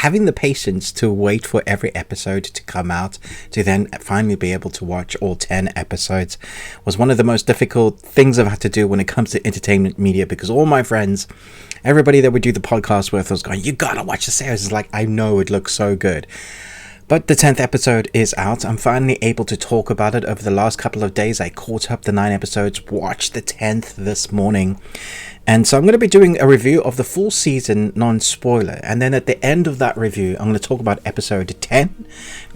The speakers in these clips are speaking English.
having the patience to wait for every episode to come out to then finally be able to watch all 10 episodes was one of the most difficult things I've had to do when it comes to entertainment media, because all my friends, everybody that we do the podcast with, was going, you gotta watch the series. It's like, I know it looks so good. But the 10th episode is out. I'm finally able to talk about it over the last couple of days. I caught up the 9 episodes, watched the 10th this morning. And so I'm going to be doing a review of the full season, non-spoiler. And then at the end of that review, I'm going to talk about episode 10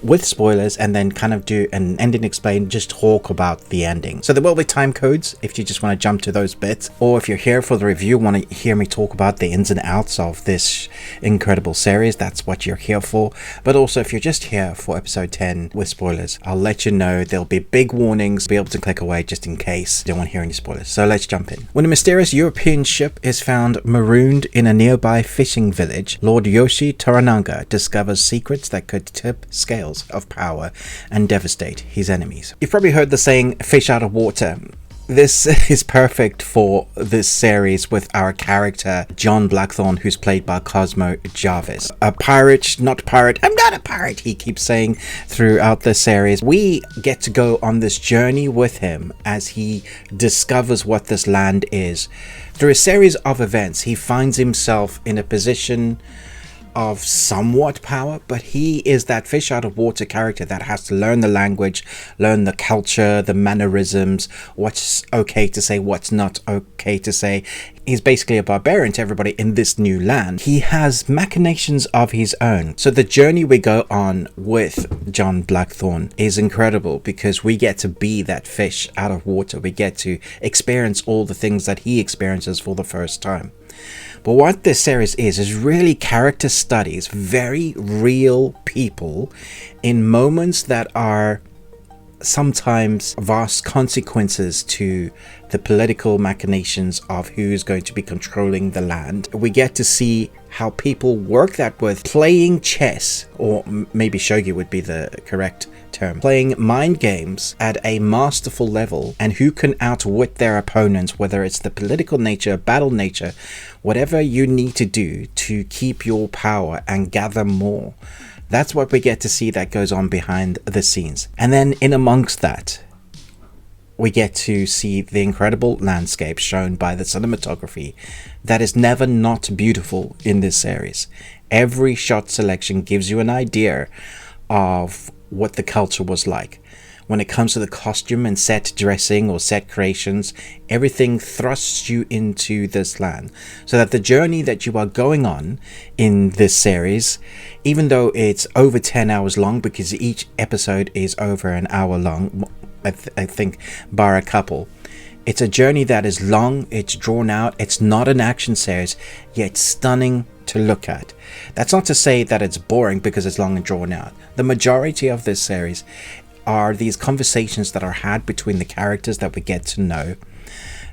with spoilers, and then kind of do an ending explain, just talk about the ending. So there will be time codes if you just want to jump to those bits. Or if you're here for the review, want to hear me talk about the ins and outs of this incredible series, that's what you're here for. But also if you're just here for episode 10 with spoilers, I'll let you know there'll be big warnings. Be able to click away just in case you don't want to hear any spoilers. So let's jump in. When a mysterious European ship is found marooned in a nearby fishing village, Lord Yoshi Torananga discovers secrets that could tip scales of power and devastate his enemies. You've probably heard the saying, fish out of water. This is perfect for this series with our character John Blackthorne, who's played by Cosmo Jarvis. A pirate, not pirate, I'm not a pirate, he keeps saying throughout the series. We get to go on this journey with him as he discovers what this land is. Through a series of events, he finds himself in a position of somewhat power, but he is that fish out of water character that has to learn the language, learn the culture, the mannerisms, what's okay to say, what's not okay to say. He's basically a barbarian to everybody in this new land. He has machinations of his own. So the journey we go on with John Blackthorne is incredible, because we get to be that fish out of water. We get to experience all the things that he experiences for the first time. But what this series is really character studies, very real people in moments that are sometimes vast consequences to the political machinations of who's going to be controlling the land. We get to see how people work that with playing chess, or maybe shogi would be the correct term, playing mind games at a masterful level, and who can outwit their opponents, whether it's the political nature, battle nature, whatever you need to do to keep your power and gather more. That's what we get to see that goes on behind the scenes. And then in amongst that, we get to see the incredible landscape shown by the cinematography that is never not beautiful in this series. Every shot selection gives you an idea of what the culture was like. When it comes to the costume and set dressing or set creations, everything thrusts you into this land, so that the journey that you are going on in this series, even though it's over 10 hours long, because each episode is over an hour long, I think bar a couple, it's a journey that is long, it's drawn out, it's not an action series, yet stunning to look at. That's not to say that it's boring because it's long and drawn out. The majority of this series are these conversations that are had between the characters that we get to know.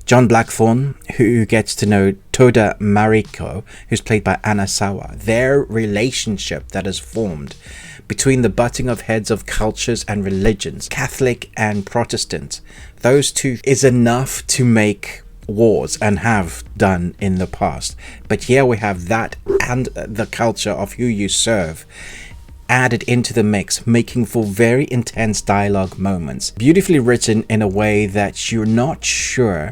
John Blackthorne, who gets to know Toda Mariko, who's played by Anna Sawa. Their relationship that is formed between the butting of heads of cultures and religions, Catholic and Protestant. Those two is enough to make wars, and have done in the past. But here we have that and the culture of who you serve added into the mix, making for very intense dialogue moments, beautifully written in a way that you're not sure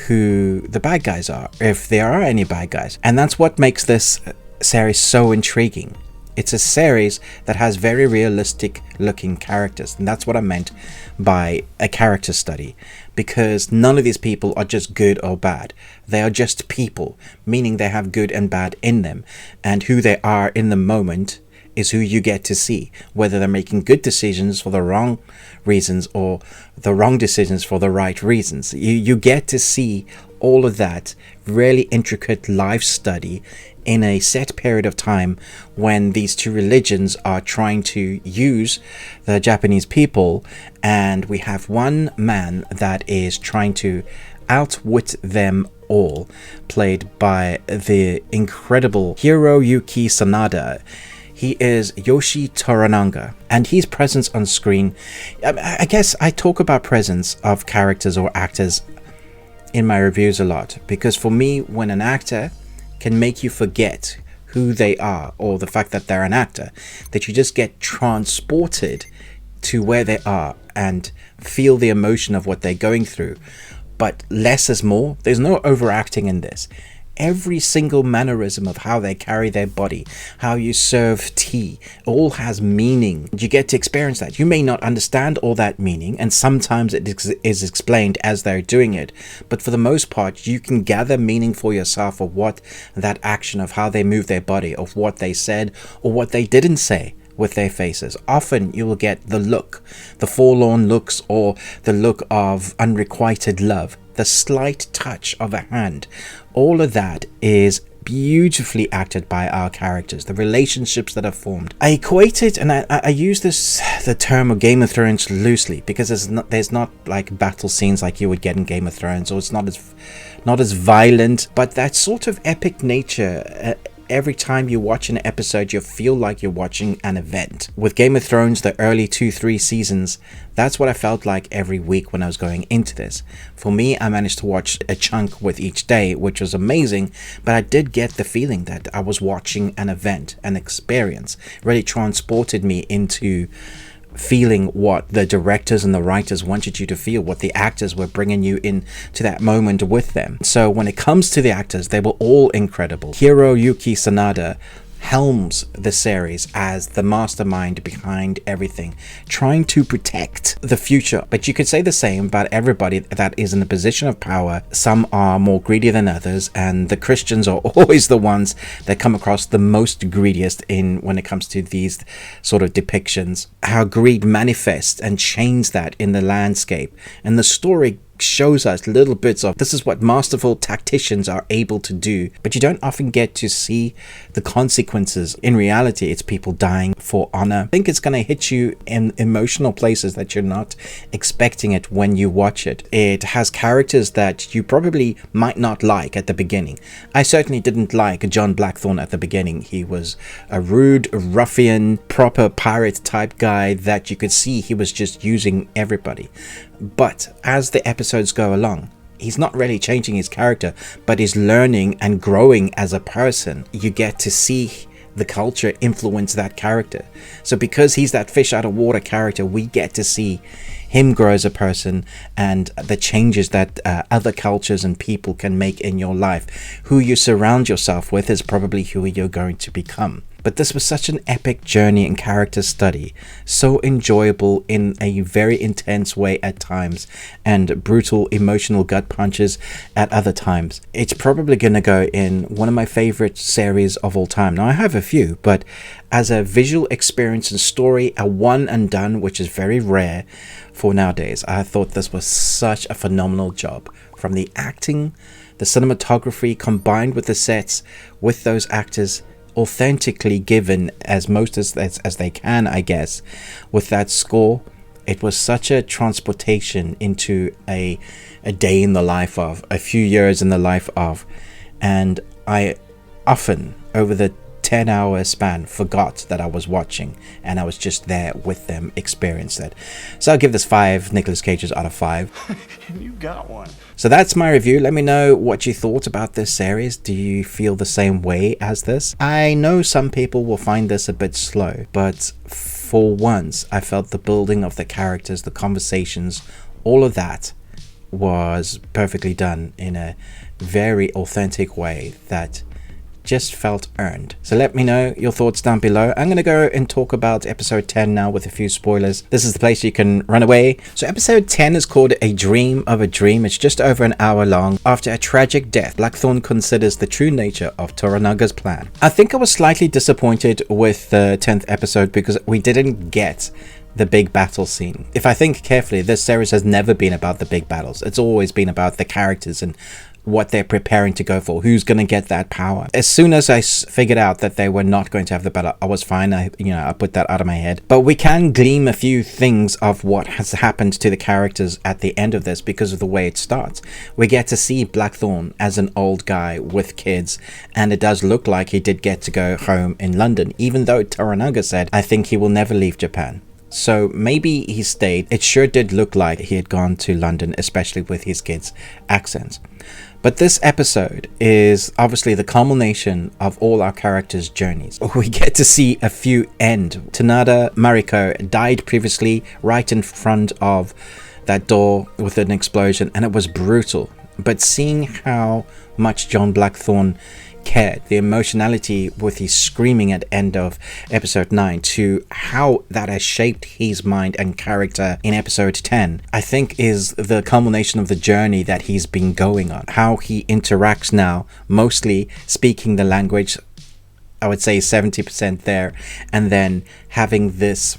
who the bad guys are, if there are any bad guys. And that's what makes this series so intriguing. It's a series that has very realistic looking characters, and that's what I meant by a character study, because none of these people are just good or bad. They are just people, meaning they have good and bad in them, and who they are in the moment is who you get to see, whether they're making good decisions for the wrong reasons or the wrong decisions for the right reasons. You get to see all of that really intricate life study in a set period of time when these two religions are trying to use the Japanese people, and we have one man that is trying to outwit them all, played by the incredible Hiroyuki Sanada. He is Yoshi Torananga, and his presence on screen, I guess I talk about presence of characters or actors in my reviews a lot, because for me, when an actor can make you forget who they are or the fact that they're an actor, that you just get transported to where they are and feel the emotion of what they're going through. But less is more. There's no overacting in this. Every single mannerism of how they carry their body, how you serve tea, all has meaning. You get to experience that. You may not understand all that meaning, and sometimes it is explained as they're doing it, but for the most part you can gather meaning for yourself of what that action, of how they move their body, of what they said or what they didn't say with their faces. Often you will get the look, the forlorn looks, or the look of unrequited love, the slight touch of a hand. All of that is beautifully acted by our characters, the relationships that are formed. I equate it, and I use the term of Game of Thrones loosely, because there's not like battle scenes like you would get in Game of Thrones, or it's not as violent, but that sort of epic nature. Every time you watch an episode, you feel like you're watching an event. With Game of Thrones, the early 2-3 seasons, that's what I felt like every week when I was going into this. For me, I managed to watch a chunk with each day, which was amazing, but I did get the feeling that I was watching an event, an experience. It really transported me into feeling what the directors and the writers wanted you to feel, what the actors were bringing you in to that moment with them. So when it comes to the actors, they were all incredible. Hiroyuki Sanada helms the series as the mastermind behind everything, trying to protect the future. But you could say the same about everybody that is in a position of power. Some are more greedy than others, and the Christians are always the ones that come across the most greediest in when it comes to these sort of depictions. How greed manifests and changes that in the landscape, and the story shows us little bits of this is what masterful tacticians are able to do, but you don't often get to see the consequences. In reality, it's people dying for honor. I think it's going to hit you in emotional places that you're not expecting it when you watch it. It has characters that you probably might not like at the beginning. I certainly didn't like John Blackthorne at the beginning. He was a rude ruffian, proper pirate type guy that you could see he was just using everybody. But as the episodes go along, he's not really changing his character, but he's learning and growing as a person. You get to see the culture influence that character. So because he's that fish out of water character, we get to see him grow as a person, and the changes that other cultures and people can make in your life. Who you surround yourself with is probably who you're going to become. But this was such an epic journey and character study, so enjoyable in a very intense way at times, and brutal emotional gut punches at other times. It's probably going to go in one of my favorite series of all time. Now I have a few, but as a visual experience and story, a one and done, which is very rare for nowadays, I thought this was such a phenomenal job. From the acting, the cinematography, combined with the sets, with those actors authentically given as most as they can, I guess, with that score. It was such a transportation into a day in the life of, a few years in the life of, and I often over the 10-hour span forgot that I was watching, and I was just there with them, experienced it. So I'll give this 5 Nicolas Cages out of 5. You got one. So that's my review. Let me know what you thought about this series. Do you feel the same way as this? I know some people will find this a bit slow, but for once I felt the building of the characters, the conversations, all of that was perfectly done in a very authentic way that just felt earned. So let me know your thoughts down below. I'm going to go and talk about episode 10 now with a few spoilers. This is the place you can run away. So episode 10 is called A Dream of a Dream. It's just over an hour long. After a tragic death, Blackthorne considers the true nature of Toranaga's plan. I think I was slightly disappointed with the 10th episode because we didn't get the big battle scene. If I think carefully, this series has never been about the big battles. It's always been about the characters and what they're preparing to go for, who's going to get that power. As soon as I figured out that they were not going to have the battle, I was fine. I put that out of my head. But we can glean a few things of what has happened to the characters at the end of this because of the way it starts. We get to see Blackthorne as an old guy with kids, and it does look like he did get to go home in London, even though Toranaga said, I think he will never leave Japan. So maybe he stayed. It sure did look like he had gone to London, especially with his kids' accents. But this episode is obviously the culmination of all our characters' journeys. We get to see a few end. Tanada Mariko died previously right in front of that door with an explosion, and it was brutal. But seeing how much John Blackthorne cared, the emotionality with his screaming at the end of episode 9 to how that has shaped his mind and character in episode 10, I think is the culmination of the journey that he's been going on. How he interacts now, mostly speaking the language, I would say 70% there, and then having this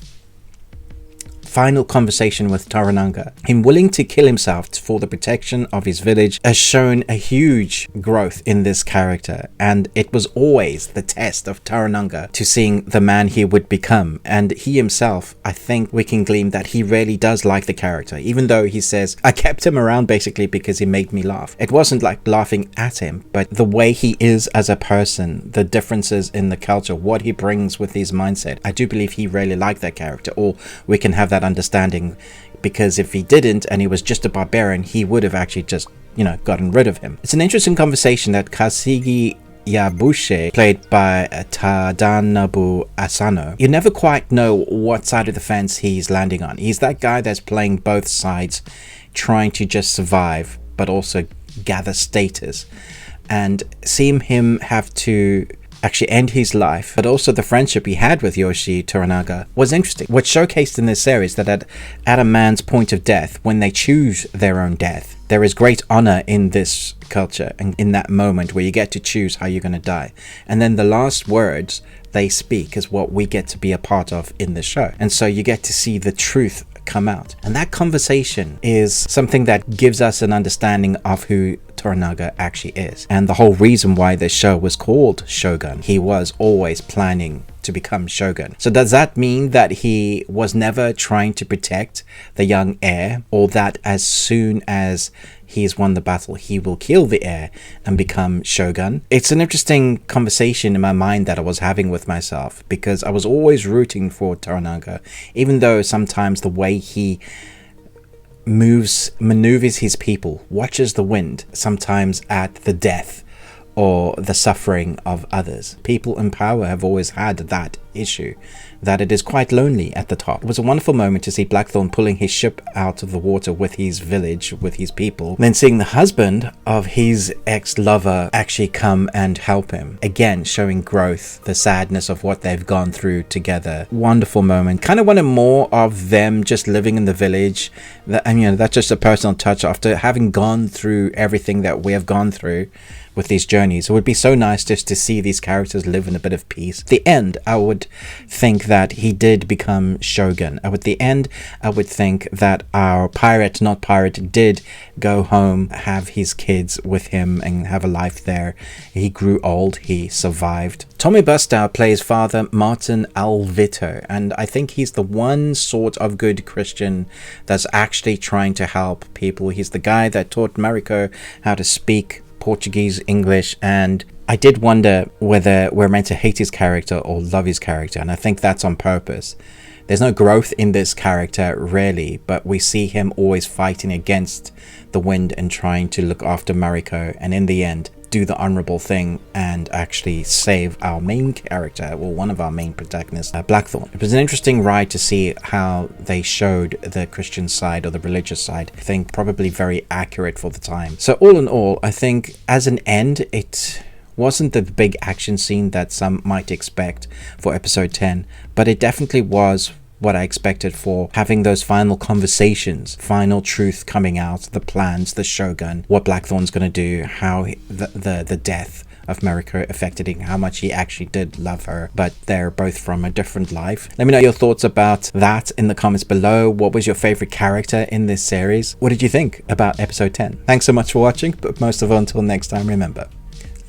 final conversation with Toranaga, him willing to kill himself for the protection of his village, has shown a huge growth in this character, and it was always the test of Toranaga to seeing the man he would become. And he himself, I think we can glean that he really does like the character, even though he says, I kept him around basically because he made me laugh. It wasn't like laughing at him, but the way he is as a person, the differences in the culture, what he brings with his mindset, I do believe he really liked that character, or we can have that understanding, because if he didn't and he was just a barbarian, he would have actually just, gotten rid of him. It's an interesting conversation that Kasugi Yabushi, played by Tadanobu Asano, you never quite know what side of the fence he's landing on. He's that guy that's playing both sides, trying to just survive but also gather status, and seeing him have to actually end his life, but also the friendship he had with Yoshi Toranaga was interesting. What's showcased in this series that at a man's point of death, when they choose their own death, there is great honor in this culture and in that moment where you get to choose how you're going to die. And then the last words they speak is what we get to be a part of in the show. And so you get to see the truth come out. And that conversation is something that gives us an understanding of who Toranaga actually is, and the whole reason why the show was called Shogun. He was always planning to become Shogun. So does that mean that he was never trying to protect the young heir, or that as soon as he's won the battle he will kill the heir and become Shogun? It's an interesting conversation in my mind that I was having with myself, because I was always rooting for Toranaga, even though sometimes the way he maneuvers his people, watches the wind, sometimes at the death or the suffering of others. People in power have always had that issue, that it is quite lonely at the top. It was a wonderful moment to see Blackthorne pulling his ship out of the water with his village, with his people, then seeing the husband of his ex-lover actually come and help him, again showing growth, the sadness of what they've gone through together. Wonderful moment. Kind of wanted more of them just living in the village, and that's just a personal touch after having gone through everything that we have gone through with these journeys. It would be so nice just to see these characters live in a bit of peace. At the end, I would think that he did become Shogun. At the end, I would think that our not pirate did go home, have his kids with him and have a life there. He grew old, he survived. Tommy Bustow plays Father Martin Alvito, and I think he's the one sort of good Christian that's actually trying to help people. He's the guy that taught Mariko how to speak Portuguese, English, and I did wonder whether we're meant to hate his character or love his character, and I think that's on purpose. There's no growth in this character really, but we see him always fighting against the wind and trying to look after Mariko, and in the end do the honorable thing and actually save our main character, well, one of our main protagonists, Blackthorne. It was an interesting ride to see how they showed the Christian side or the religious side. I think probably very accurate for the time. So all in all, I think as an end, it wasn't the big action scene that some might expect for episode 10, but it definitely was what I expected for having those final conversations, final truth coming out, the plans, the Shogun, what Blackthorne's going to do, how the death of Mariko affected him, how much he actually did love her, but they're both from a different life. Let me know your thoughts about that in the comments below. What was your favorite character in this series? What did you think about episode 10? Thanks so much for watching, but most of all, until next time, remember,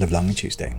live long and Tuesday.